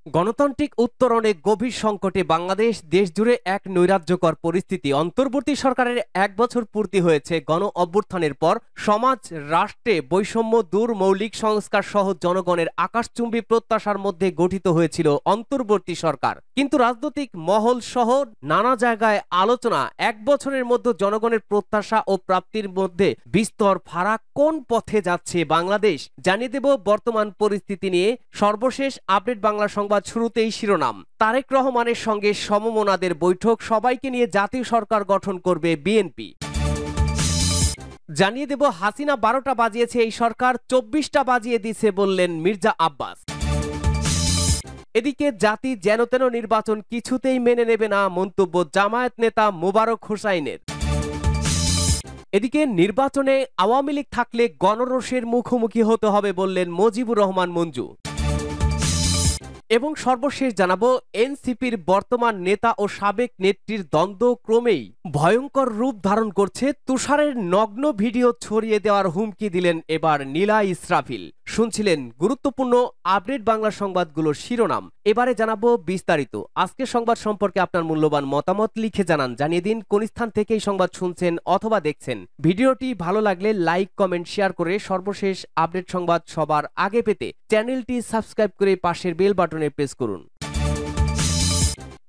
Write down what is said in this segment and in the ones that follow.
গণতান্ত্রিক উত্তরণে গভীর সংকটে বাংলাদেশ, দেশজুড়ে এক নৈরাজ্যকর পরিস্থিতি। অন্তর্বর্তী সরকারের ১ বছর পূর্তি হয়েছে। গণ অভ্যুত্থানের পর সমাজ, রাষ্ট্রে বৈষম্য দূর, মৌলিক সংস্কার সহ জনগণের আকাশচুম্বী প্রত্যাশার মধ্যে গঠিত হয়েছিল অন্তর্বর্তী সরকার। কিন্তু রাজনৈতিক মহল সহ নানা জায়গায় আলোচনা, ১ বছরের মধ্যে জনগণের প্রত্যাশা ও প্রাপ্তির মধ্যে বিস্তর ফারাক। কোন পথে যাচ্ছে বাংলাদেশ জানিয়ে দেব বর্তমান পরিস্থিতি নিয়ে। সর্বশেষ আপডেট বাংলা সংবাদ শুরুতেই শিরোনাম। তারেক রহমানের সঙ্গে সমমনাদের বৈঠক, সবাইকে নিয়ে জাতীয় সরকার গঠন করবে বিএনপি। জানিয়ে দেব হাসিনা ১২টা বাজিয়েছে এই সরকার, ২৪টা বাজিয়ে দিছে বললেন মির্জা আব্বাস। এদিকে জাতি যেনতেন নির্বাচন কিছুতেই মেনে নেবে না, মন্তব্য জামায়াত নেতা মোবারক হোসাইনের। এদিকে নির্বাচনে আওয়ামী লীগ থাকলে গণরোষের মুখোমুখি হতে হবে বললেন মুজিবুর রহমান মঞ্জু। এবং সর্বশেষ জানাবো এনসিপির বর্তমান নেতা ও সাবেক নেত্রীর দ্বন্দ্ব ক্রমেই ভয়ঙ্কর রূপ ধারণ করছে। তুষারের নগ্ন ভিডিও ছড়িয়ে দেওয়ার হুমকি দিলেন এবার নীলা ইসরাফিল। শুনছিলেন গুরুত্বপূর্ণ আপডেট বাংলা সংবাদগুলোর শিরোনাম। এবারে জানাবো বিস্তারিত। আজকের সংবাদ সম্পর্কে আপনার মূল্যবান মতামত লিখে জানান। জানিয়ে দিন কোন স্থান থেকে এই সংবাদ শুনছেন অথবা দেখছেন। ভিডিওটি ভালো লাগলে লাইক, কমেন্ট, শেয়ার করে সর্বশেষ আপডেট সংবাদ সবার আগে পেতে চ্যানেলটি সাবস্ক্রাইব করে পাশের বেল বাটনে প্রেস করুন।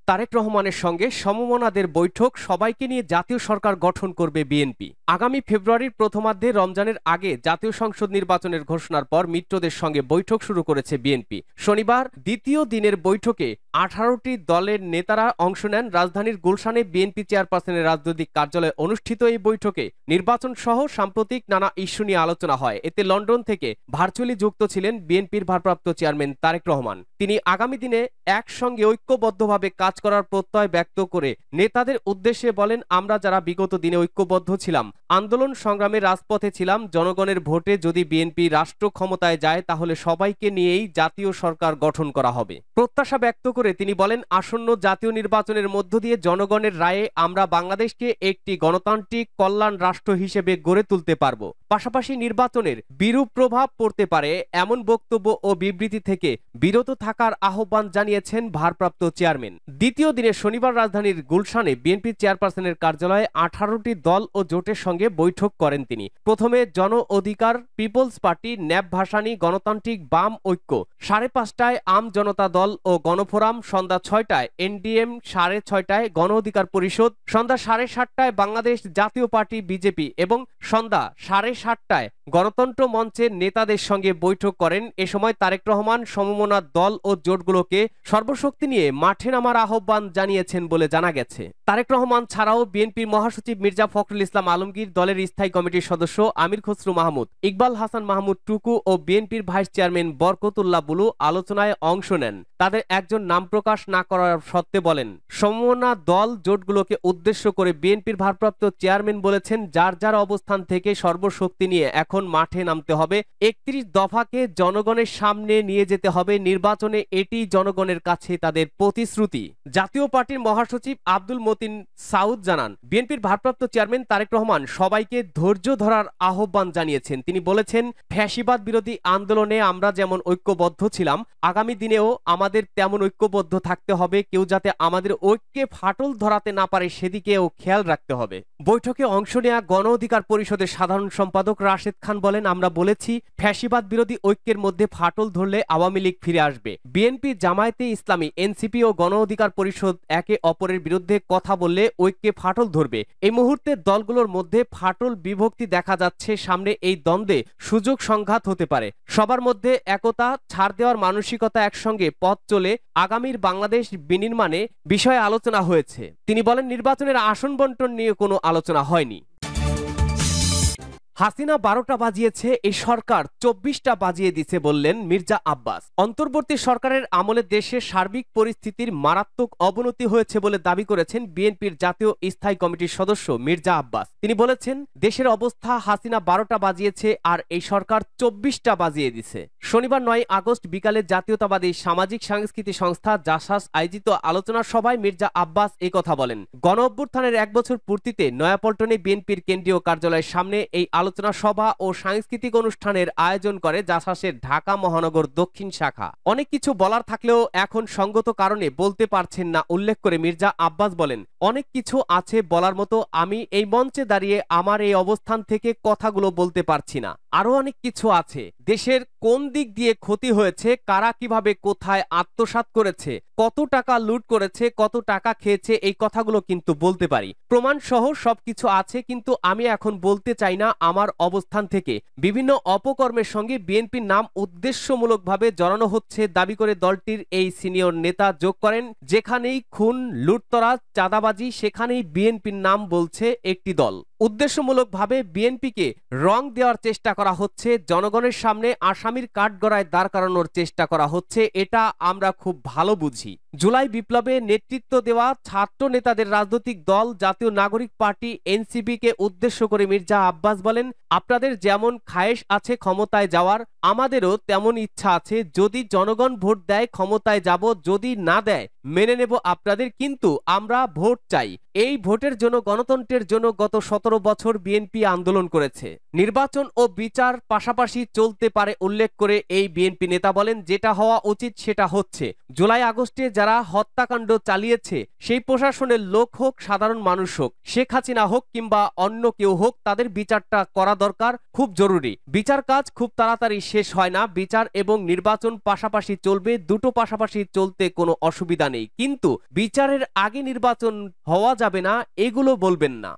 তারেক রহমানের সঙ্গে সমমনাদের বৈঠক, সবাইকে নিয়ে জাতীয় সরকার গঠন করবে বিএনপি। আগামী ফেব্রুয়ারির প্রথমার্ধে রমজানের আগে জাতীয় সংসদ নির্বাচনের ঘোষণার পর মিত্রদের সঙ্গে বৈঠক শুরু করেছে বিএনপি। শনিবার দ্বিতীয় দিনের বৈঠকে 18টি দলের নেতারা অংশ নেন। রাজধানীর গুলশানে বিএনপি চেয়ারপারসনের রাজনৈতিক কার্যালয়ে অনুষ্ঠিত এই বৈঠকে নির্বাচন সহ সাম্প্রতিক নানা ইস্যু নিয়ে আলোচনা হয়। এতে লন্ডন থেকে ভার্চুয়ালি যুক্ত ছিলেন বিএনপির ভারপ্রাপ্ত চেয়ারম্যান তারেক রহমান। তিনি আগামী দিনে একসঙ্গে ঐক্যবদ্ধভাবে কাজ করার প্রত্যয় ব্যক্ত করে নেতাদের উদ্দেশ্যে বলেন, আমরা যারা বিগত দিনে ঐক্যবদ্ধ ছিলাম, আন্দোলন সংগ্রামে রাজপথে ছিলাম, জনগণের ভোটে যদি বিএনপি রাষ্ট্র ক্ষমতায় যায় তাহলে সবাইকে নিয়েই জাতীয় সরকার গঠন করা হবে। প্রত্যাশা ব্যক্ত করে তিনি বলেন, আসন্ন জাতীয় নির্বাচনের মধ্য দিয়ে জনগণের রায়ে আমরা বাংলাদেশকে একটি গণতান্ত্রিক কল্যাণ রাষ্ট্র হিসেবে গড়ে তুলতে পারব। পাশাপাশি নির্বাচনের বিরূপ প্রভাব পড়তে পারে এমন বক্তব্য ও বিবৃতি থেকে বিরত থাকার আহ্বান জানিয়েছেন ভারপ্রাপ্ত চেয়ারম্যান। দ্বিতীয় দিনে শনিবার রাজধানীর গুলশানে বিএনপি চেয়ারপারসনের কার্যালয়ে 18টি দল ও জোটের সঙ্গে বৈঠক করেন তিনি। প্রথমে জন অধিকার, পিপলস পার্টি, ন্যাপ ভাসানী, গণতান্ত্রিক বাম ঐক্য, 5:30টায় আম জনতা দল ও গণফোরাম, সন্ধ্যা 6টায় এনডিএম, 6:30টায় গণ অধিকার পরিষদ, সন্ধ্যা 7:30টায় বাংলাদেশ জাতীয় পার্টি বিজেপি এবং সন্ধ্যা 7:30টায় গণতন্ত্র মঞ্চের নেতাদের সঙ্গে বৈঠক করেন। এ সময় তারেক রহমান সমমনার দল ও জোটগুলোকে সর্বশক্তি নিয়ে মাঠে নামার আহ্বান জানিয়েছেন বলে জানা গেছে। তারেক রহমান ছাড়াও বিএনপির মহাসচিব মির্জা ফখরুল ইসলাম আলমগীর, দলের স্থায়ী কমিটির সদস্য আমির খসরু মাহমুদ, ইকবাল হাসান মাহমুদ টুকু ও বিএনপির ভাইস চেয়ারম্যান বরকতুল্লাহ বুলু আলোচনায় অংশ নেন। তাদের একজন নাম প্রকাশ না করার সত্ত্বে বলেন, সমমনা দল জোটগুলোকে উদ্দেশ্য করে বিএনপির ভারপ্রাপ্ত চেয়ারম্যান বলেছেন, যার যার অবস্থান থেকে সর্বশক্তি নিয়ে এখন মাঠে নামতে হবে। 31 দফাকে জনগণের সামনে নিয়ে যেতে হবে। নির্বাচনে এটি জনগণের কাছে তাদের প্রতিশ্রুতি। জাতীয় পার্টির মহাসচিব আব্দুল মতিন সাউদ জানান, বিএনপির ভারপ্রাপ্ত চেয়ারম্যান তারেক রহমান সবাইকে ধৈর্য ধরার আহ্বান জানিয়েছেন। তিনি বলেছেন, ফ্যাসিবাদ বিরোধী আন্দোলনে আমরা যেমন ঐক্যবদ্ধ ছিলাম, আগামী দিনেও আমাদের তেমন ঐক্যবদ্ধ থাকতে হবে। কেউ যাতে আমাদের ঐক্যে ফাটল ধরাতে না পারে সেদিকেও খেয়াল রাখতে হবে। বৈঠকে অংশ নেওয়া গণ অধিকার পরিষদের সাধারণ সম্পাদক রাশেদ খান বলেন, আমরা বলেছি ফ্যাসিবাদ বিরোধী ঐক্যের মধ্যে ফাটল ধরলে আওয়ামী লীগ ফিরে আসবে। বিএনপি, জামায়াতে ইসলামী, এনসিপি ও গণ অধিকার পরিষদ একে অপরের বিরুদ্ধে কথা বললে ঐক্যে ফাটল ধরবে। এই মুহূর্তে দলগুলোর মধ্যে ফাটল বিভক্তি দেখা যাচ্ছে। সামনে এই দ্বন্দ্বে সুযোগ সংঘাত হতে পারে। সবার মধ্যে একতা, ছাড় দেওয়ার মানসিকতা, একসঙ্গে পথ চলে আগামীর বাংলাদেশ বিনির্মাণে বিষয়ে আলোচনা হয়েছে। তিনি বলেন, নির্বাচনের আসন বন্টন নিয়ে কোনো আলোচনা হয়নি। হাসিনা 12টা বাজিয়েছে, এই সরকার 24টা বাজিয়ে দিছে বললেন মির্জা আব্বাস। অন্তর্বর্তী সরকারের আমলে দেশের সার্বিক পরিস্থিতির মারাত্মক অবনতি হয়েছে বলে দাবি করেছেন বিএনপির জাতীয় স্থায়ী কমিটির সদস্য মির্জা আব্বাস। তিনি বলেছেন, দেশের অবস্থা হাসিনা 12টা বাজিয়েছে আর এই সরকার 24টা বাজিয়ে দিছে। শনিবার 9 আগস্ট বিকালে জাতীয়তাবাদী সামাজিক সাংস্কৃতিক সংস্থা জাসাস আয়োজিত আলোচনা সভায় মির্জা আব্বাস এই কথা বলেন। গণ অভ্যুত্থানের 1 বছর পূর্তিতে নয়াপল্টনে বিএনপির কেন্দ্রীয় কার্যালয়ের সামনে এই আলোচনা সভা ও সাংস্কৃতিক অনুষ্ঠানের আয়োজন করে জাসাসের ঢাকা মহানগর দক্ষিণ শাখা। অনেক কিছু বলার থাকলেও এখন সঙ্গত কারণে বলতে পারছেন না উল্লেখ করে মির্জা আব্বাস বলেন, অনেক কিছু আছে বলার মতো, আমি এই মঞ্চে দাঁড়িয়ে আমার এই অবস্থান থেকে কথাগুলো বলতে পারছি না। আরো অনেক কিছু আছে, দেশের কোন দিক দিয়ে ক্ষতি হয়েছে, কারা কিভাবে কোথায় আত্মসাৎ করেছে, কত টাকা লুট করেছে, কত টাকা খেয়েছে, এই কথাগুলো কিন্তু বলতে পারি, প্রমাণ সহ সবকিছু আছে। কিন্তু আমি এখন বলতে চাই না আমার অবস্থান থেকে। বিভিন্ন অপকর্মের সঙ্গে বিএনপির নাম উদ্দেশ্যমূলকভাবে জড়ানো হচ্ছে দাবি করে দলটির এই সিনিয়র নেতা যোগ করেন, যেখানেই খুন, লুটতরাজ, চাঁদাবাজি, সেখানেই বিএনপির নাম বলছে একটি দল। উদ্দেশ্যমূলকভাবে বিএনপিকে রং দেওয়ার চেষ্টা করা হচ্ছে, জনগণের সামনে আসামির কাঠগড়ায় দাঁড় করানোর চেষ্টা করা হচ্ছে, এটা আমরা খুব ভালো বুঝি। জুলাই বিপ্লবে নেতৃত্ব দেওয়া ছাত্র নেতাদের রাজনৈতিক দল জাতীয় নাগরিক পার্টি এনসিপি-কে উদ্দেশ্য করে মির্জা আব্বাস বলেন, আপনাদের যেমন খায়েশ আছে ক্ষমতায় যাওয়ার, আমাদেরও তেমন ইচ্ছা আছে। যদি জনগণ ভোট দেয় ক্ষমতায় যাব, যদি না দেয় মেনে নেব আপনাদের, কিন্তু আমরা ভোট চাই। এই ভোটের জন্য, গণতন্ত্রের জন্য গত 17 বছর বিএনপি আন্দোলন করেছে। নির্বাচন ও বিচার পাশাপাশি চলতে পারে উল্লেখ করে এই বিএনপি নেতা বলেন, যেটা হওয়া উচিত সেটা হচ্ছে। জুলাই আগস্টে যারা হত্যাকাণ্ড চালিয়েছে, সেই প্রশাসনের লোক হোক, সাধারণ মানুষ হোক, শেখ হাসিনা হোক কিংবা অন্য কেউ হোক, তাদের বিচারটা করা দরকার, খুব জরুরি। বিচার কাজ খুব তাড়াতাড়ি শেষ হয় না। বিচার এবং নির্বাচন পাশাপাশি চলবে, দুটো পাশাপাশি চলতে কোনো অসুবিধা নেই, কিন্তু বিচারের আগে নির্বাচন হওয়া যাবে না, এগুলো বলবেন না।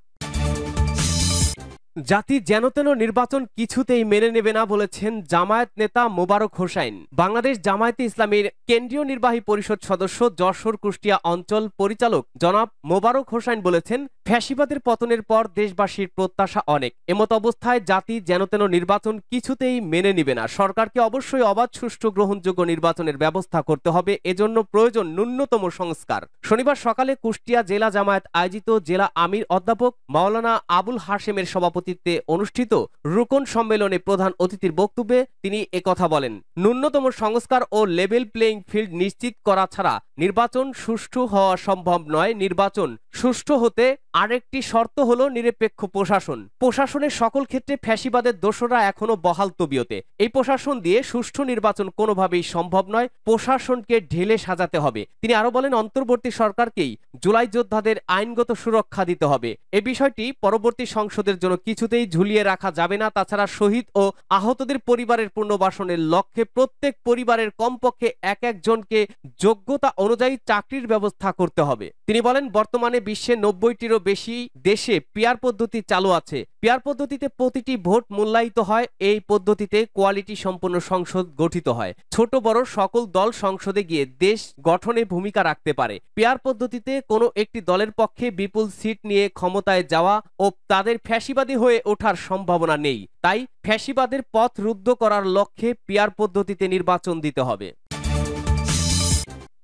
জাতি যেনতেন নির্বাচন কিছুতেই মেনে নেবে না বলেছেন জামায়াত নেতা মোবারক হোসাইন। বাংলাদেশ জামায়াতে ইসলামীর কেন্দ্রীয় নির্বাহী পরিষদ সদস্য, যশোর কুষ্টিয়া অঞ্চল পরিচালক জনাব মোবারক হোসাইন বলেছেন, ফ্যাসিবাদের পতনের পর দেশবাসীর প্রত্যাশা অনেক। এমত অবস্থায় জাতি যেনতেন নির্বাচন কিছুতেই মেনে নিবে না। সরকারকে অবশ্যই অবাধ, সুষ্ঠু, গ্রহণযোগ্য নির্বাচনের ব্যবস্থা করতে হবে। এজন্য প্রয়োজন ন্যূনতম সংস্কার। শনিবার সকালে কুষ্টিয়া জেলা জামায়াত আয়োজিত জেলা আমির অধ্যাপক মাওলানা আবুল হাশেমের সভাপতিত্বে অনুষ্ঠিত রুকন সম্মেলনে প্রধান অতিথির বক্তব্যে তিনি একথা বলেন। ন্যূনতম সংস্কার ও লেভেল প্লেইং ফিল্ড নিশ্চিত করা ছাড়া নির্বাচন সুষ্ঠু হওয়া সম্ভব নয়। নির্বাচন সুষ্ঠু হতে আরেকটি শর্ত হলো নিরপেক্ষ প্রশাসন। প্রশাসনের সকল ক্ষেত্রে ফ্যাসিবাদের দোসররা এখনো বহাল তবিয়তে। এই প্রশাসন দিয়ে সুষ্ঠু নির্বাচন কোনোভাবেই সম্ভব নয়। প্রশাসনকে ঢেলে সাজাতে হবে। তিনি আরো বলেন, অন্তর্বর্তী সরকারকেই জুলাই যোদ্ধাদের আইনগত সুরক্ষা দিতে হবে। এই বিষয়টি পরবর্তী সংসদের জন্য কিছুতেই ঝুলিয়ে রাখা যাবে না। তাছাড়া শহীদ ও আহতদের পরিবারের পুনর্বাসনের লক্ষ্যে প্রত্যেক পরিবারের কমপক্ষে একজনকে যোগ্যতা অনুযায়ী চাকরির ব্যবস্থা করতে হবে। তিনি বলেন, বর্তমানে বিশ্বে 90টিরও বেশি দেশে পিয়ার পদ্ধতি চালু আছে। পিয়ার পদ্ধতিতে প্রতিটি ভোট মূল্যায়িত হয়। এই পদ্ধতিতে কোয়ালিটি সম্পন্ন সংসদ গঠিত হয়। ছোট বড় সকল দল সংসদে গিয়ে দেশ গঠনে ভূমিকা রাখতে পারে। পিয়ার পদ্ধতিতে কোনো একটি দলের পক্ষে বিপুল সিট নিয়ে ক্ষমতায় যাওয়া ও তাদের ফ্যাসিবাদী হয়ে ওঠার সম্ভাবনা নেই। তাই ফ্যাসিবাদের পথ রুদ্ধ করার লক্ষ্যে পিয়ার পদ্ধতিতে নির্বাচন দিতে হবে।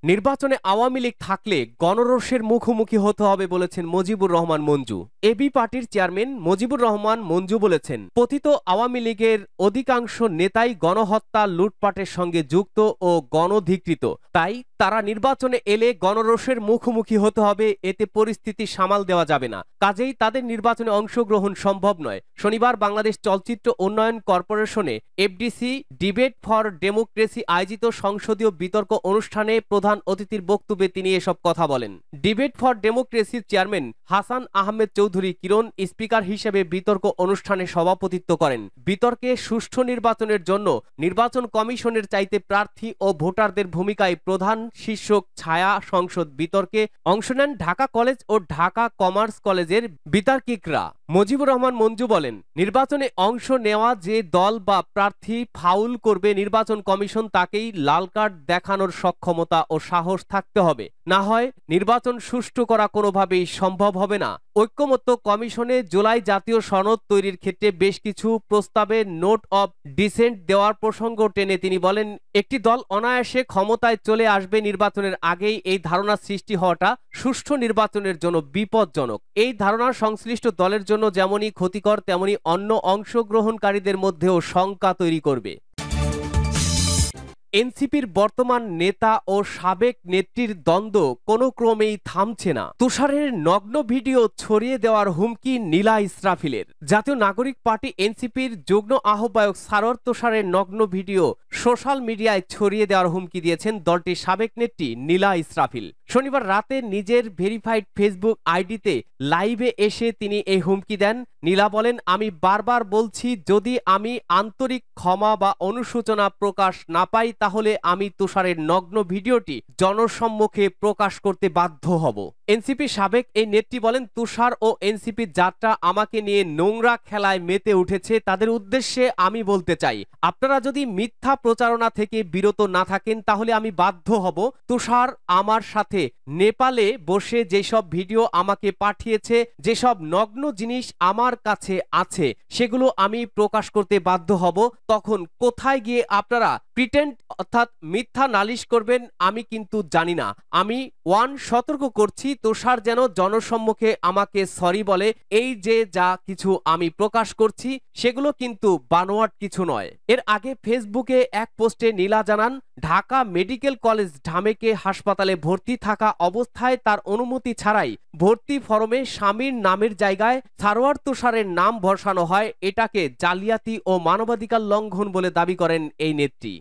নির্বাচনে আওয়ামী লীগ থাকলে গণরোষের মুখোমুখি হতে হবে বলেছেন মুজিবুর রহমান মঞ্জু। এবি পার্টির চেয়ারম্যান মুজিবুর রহমান মঞ্জু বলেছেন, পতিত আওয়ামী লীগের অধিকাংশ নেতাই গণহত্যা, লুটপাটের সঙ্গে যুক্ত ও গণধিকৃত। তাই তারা নির্বাচনে এলে গণরোষের মুখোমুখি হতে হবে। এতে পরিস্থিতি সামাল দেওয়া যাবে না। কাজেই তাদের নির্বাচনে অংশগ্রহণ সম্ভব নয়। শনিবার বাংলাদেশ চলচ্চিত্র উন্নয়ন কর্পোরেশনে এফডিসি ডিবেট ফর ডেমোক্রেসি আয়োজিত সংসদীয় বিতর্ক অনুষ্ঠানে প্রধান অতিথির বক্তব্যে তিনি এসব কথা বলেন। ডিবেট ফর ডেমোক্রেসির চেয়ারম্যান হাসান আহমেদ চৌধুরী কিরণ স্পিকার হিসেবে বিতর্ক অনুষ্ঠানে সভাপতিত্ব করেন। বিতর্কে সুষ্ঠু নির্বাচনের জন্য নির্বাচন কমিশনের চাইতে প্রার্থী ও ভোটারদের ভূমিকায় প্রধান শীর্ষক ছায়া সংসদ বিতর্কে অংশ নেন ঢাকা কলেজ ও ঢাকা কমার্স কলেজের বিতার্কিকরা। মুজিবুর রহমান মঞ্জু বলেন, নির্বাচনে অংশ নেওয়া যে দল বা প্রার্থী ফাউল করবে, নির্বাচন কমিশন তাকেই লাল কার্ড দেখানোর সক্ষমতা ও সাহস থাকতে হবে। না হয় নির্বাচন সুষ্ঠু করা কোনোভাবেই সম্ভব হবে না। ঐক্যমত্য কমিশনে জুলাই জাতীয় সনদ তৈরির ক্ষেত্রে বেশ কিছু প্রস্তাবে নোট অব ডিসেন্ট দেওয়ার প্রসঙ্গ টেনে তিনি বলেন, একটি দল অনায়াসে ক্ষমতায় চলে আসবে নির্বাচনের আগেই এই ধারণা সৃষ্টি হওয়াটা সুষ্ঠু নির্বাচনের জন্য বিপজ্জনক। এই ধারণা সংশ্লিষ্ট দলের জন্য যেমনই ক্ষতিকর, তেমনি অন্য অংশগ্রহণকারীদের মধ্যেও শঙ্কা তৈরি করবে। এনসিপির বর্তমান নেতা ও সাবেক নেত্রীর দ্বন্দ্ব কোনো ক্রমেই থামছে না। তুষারের নগ্ন ভিডিও ছড়িয়ে দেওয়ার হুমকি নীলা ইসরাফিলের। জাতীয় নাগরিক পার্টি এনসিপির যুগ্ম আহ্বায়ক সারোয়ার তুষারের নগ্ন ভিডিও সোশ্যাল মিডিয়ায় ছড়িয়ে দেওয়ার হুমকি দিয়েছেন দলটির সাবেক নেত্রী নীলা ইসরাফিল। শনিবার রাতে নিজের ভেরিফাইড ফেসবুক আইডিতে লাইভে এসে তিনি এই হুমকি দেন। নীলা বলেন, আমি বারবার বলছি, যদি আমি আন্তরিক ক্ষমা বা অনুশোচনা প্রকাশ না পাই তাহলে আমি তুষারের নগ্ন ভিডিওটি জনসম্মুখে প্রকাশ করতে বাধ্য হব। এনসিপি সাবেক এই নেত্রী বলেন, তুষার ও এনসিপির যাত্রা আমাকে নিয়ে নোংরা খেলায় মেতে উঠেছে। তাদের উদ্দেশ্যে আমি বলতে চাই, আপনারা যদি মিথ্যা প্রচারণা থেকে বিরত না থাকেন তাহলে আমি বাধ্য হব। তুষার আমার সাথে নেপালে বসে যেসব ভিডিও আমাকে পাঠিয়েছে, যেসব নগ্ন জিনিস আমার কাছে আছে, সেগুলো আমি প্রকাশ করতে বাধ্য হব। তখন কোথায় গিয়ে আপনারা প্রিটেন্ড অর্থাৎ মিথ্যা নালিশ করবেন আমি কিন্তু জানি না। আমি সতর্ক করছি, তুষার যেন জনসম্মুখে আমাকে সরি বলে। এই যে যা কিছু আমি প্রকাশ করছি সেগুলো কিন্তু বানোয়াট কিছু নয়। এর আগে ফেসবুকে এক পোস্টে নীলা জানান, ঢাকা মেডিকেল কলেজ ঢামেকে হাসপাতালে ভর্তি থাকা অবস্থায় তার অনুমতি ছাড়াই ভর্তি ফরমে স্বামীর নামের জায়গায় সারোয়ার তুষারের নাম বসানো হয়। এটাকে জালিয়াতি ও মানবাধিকার লঙ্ঘন বলে দাবি করেন এই নেত্রী।